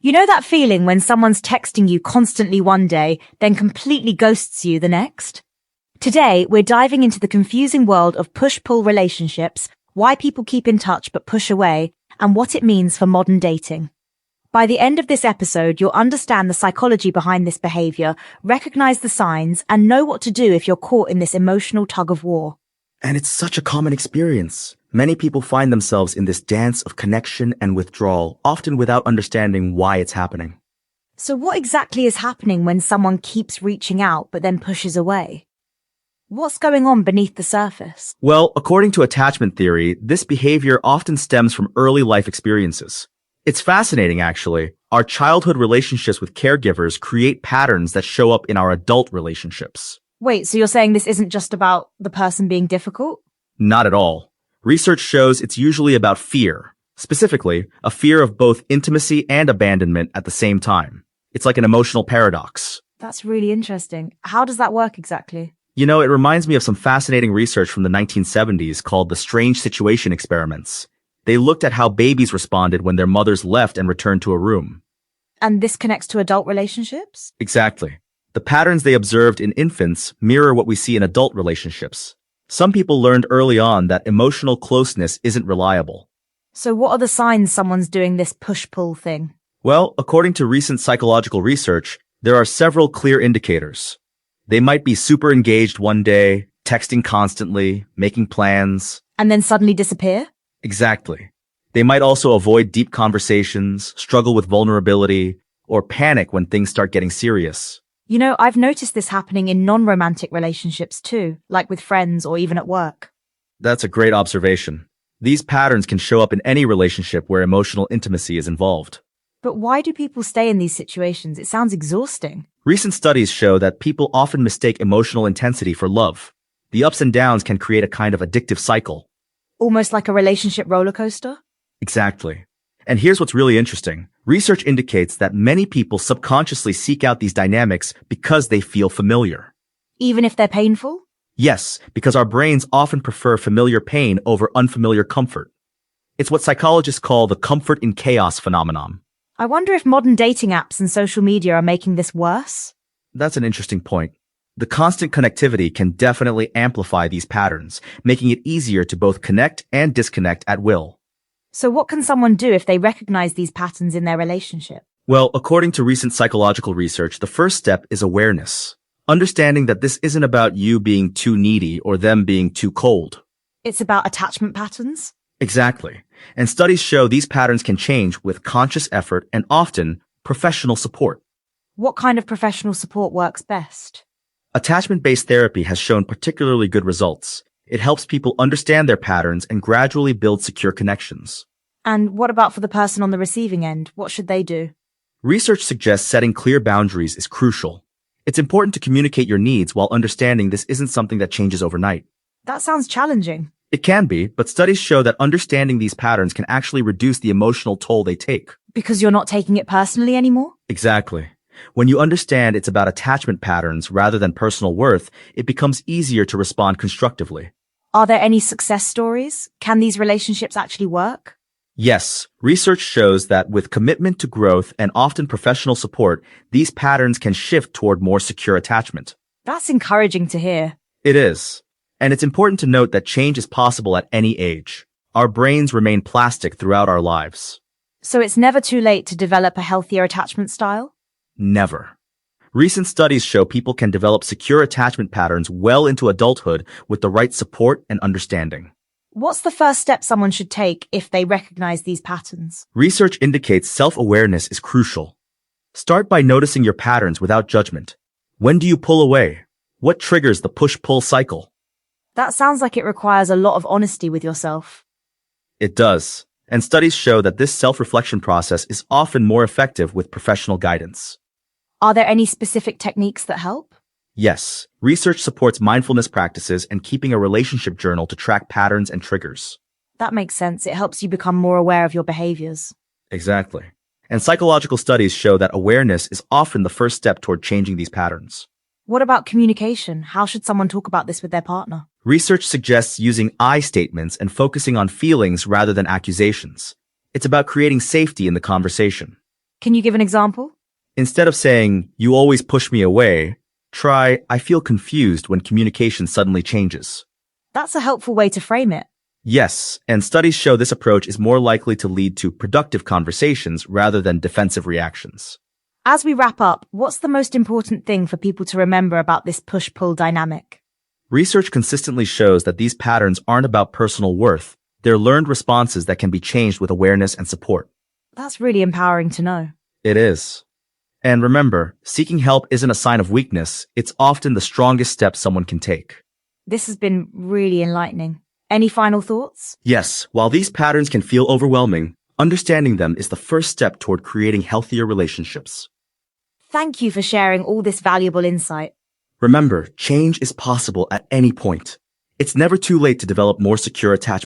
You know that feeling when someone's texting you constantly one day, then completely ghosts you the next? Today, we're diving into the confusing world of push-pull relationships, why people keep in touch but push away, and what it means for modern dating. By the end of this episode, you'll understand the psychology behind this behavior, recognize the signs, and know what to do if you're caught in this emotional tug-of-war. And it's such a common experience. Many people find themselves in this dance of connection and withdrawal, often without understanding why it's happening. So what exactly is happening when someone keeps reaching out but then pushes away? What's going on beneath the surface? Well, according to attachment theory, this behavior often stems from early life experiences. It's fascinating, actually. Our childhood relationships with caregivers create patterns that show up in our adult relationships. Wait, so you're saying this isn't just about the person being difficult? Not at all. Research shows it's usually about fear. Specifically, a fear of both intimacy and abandonment at the same time. It's like an emotional paradox. That's really interesting. How does that work exactly? You know, it reminds me of some fascinating research from the 1970s called the strange situation experiments. They looked at how babies responded when their mothers left and returned to a room. And this connects to adult relationships? Exactly. The patterns they observed in infants mirror what we see in adult relationships. Some people learned early on that emotional closeness isn't reliable. So what are the signs someone's doing this push-pull thing? Well, according to recent psychological research, there are several clear indicators. They might be super engaged one day, texting constantly, making plans. And then suddenly disappear? Exactly. They might also avoid deep conversations, struggle with vulnerability, or panic when things start getting serious. You know, I've noticed this happening in non-romantic relationships too, like with friends or even at work. That's a great observation. These patterns can show up in any relationship where emotional intimacy is involved. But why do people stay in these situations? It sounds exhausting. Recent studies show that people often mistake emotional intensity for love. The ups and downs can create a kind of addictive cycle. Almost like a relationship roller coaster? Exactly. And here's what's really interesting. Research indicates that many people subconsciously seek out these dynamics because they feel familiar. Even if they're painful? Yes, because our brains often prefer familiar pain over unfamiliar comfort. It's what psychologists call the comfort in chaos phenomenon. I wonder if modern dating apps and social media are making this worse? That's an interesting point. The constant connectivity can definitely amplify these patterns, making it easier to both connect and disconnect at will. So what can someone do if they recognize these patterns in their relationship? Well, according to recent psychological research, the first step is awareness. Understanding that this isn't about you being too needy or them being too cold. It's about attachment patterns? Exactly. And studies show these patterns can change with conscious effort and often professional support. What kind of professional support works best? Attachment-based therapy has shown particularly good results. It helps people understand their patterns and gradually build secure connections. And what about for the person on the receiving end? What should they do? Research suggests setting clear boundaries is crucial. It's important to communicate your needs while understanding this isn't something that changes overnight. That sounds challenging. It can be, but studies show that understanding these patterns can actually reduce the emotional toll they take. Because you're not taking it personally anymore? Exactly. When you understand it's about attachment patterns rather than personal worth, it becomes easier to respond constructively. Are there any success stories? Can these relationships actually work? Yes, research shows that with commitment to growth and often professional support, these patterns can shift toward more secure attachment. That's encouraging to hear. It is. And it's important to note that change is possible at any age. Our brains remain plastic throughout our lives. So it's never too late to develop a healthier attachment style? Never. Recent studies show people can develop secure attachment patterns well into adulthood with the right support and understanding. What's the first step someone should take if they recognize these patterns? Research indicates self-awareness is crucial. Start by noticing your patterns without judgment. When do you pull away? What triggers the push-pull cycle? That sounds like it requires a lot of honesty with yourself. It does. And studies show that this self-reflection process is often more effective with professional guidance. Are there any specific techniques that help? Yes, research supports mindfulness practices and keeping a relationship journal to track patterns and triggers. That makes sense. It helps you become more aware of your behaviors. Exactly. And psychological studies show that awareness is often the first step toward changing these patterns. What about communication? How should someone talk about this with their partner? Research suggests using I statements and focusing on feelings rather than accusations. It's about creating safety in the conversation. Can you give an example? Instead of saying, "You always push me away," try, "I feel confused" when communication suddenly changes. That's a helpful way to frame it. Yes, and studies show this approach is more likely to lead to productive conversations rather than defensive reactions. As we wrap up, what's the most important thing for people to remember about this push-pull dynamic? Research consistently shows that these patterns aren't about personal worth. They're learned responses that can be changed with awareness and support. That's really empowering to know. It is. And remember, seeking help isn't a sign of weakness. It's often the strongest step someone can take. This has been really enlightening. Any final thoughts? Yes, while these patterns can feel overwhelming, understanding them is the first step toward creating healthier relationships. Thank you for sharing all this valuable insight. Remember, change is possible at any point. It's never too late to develop more secure attachments.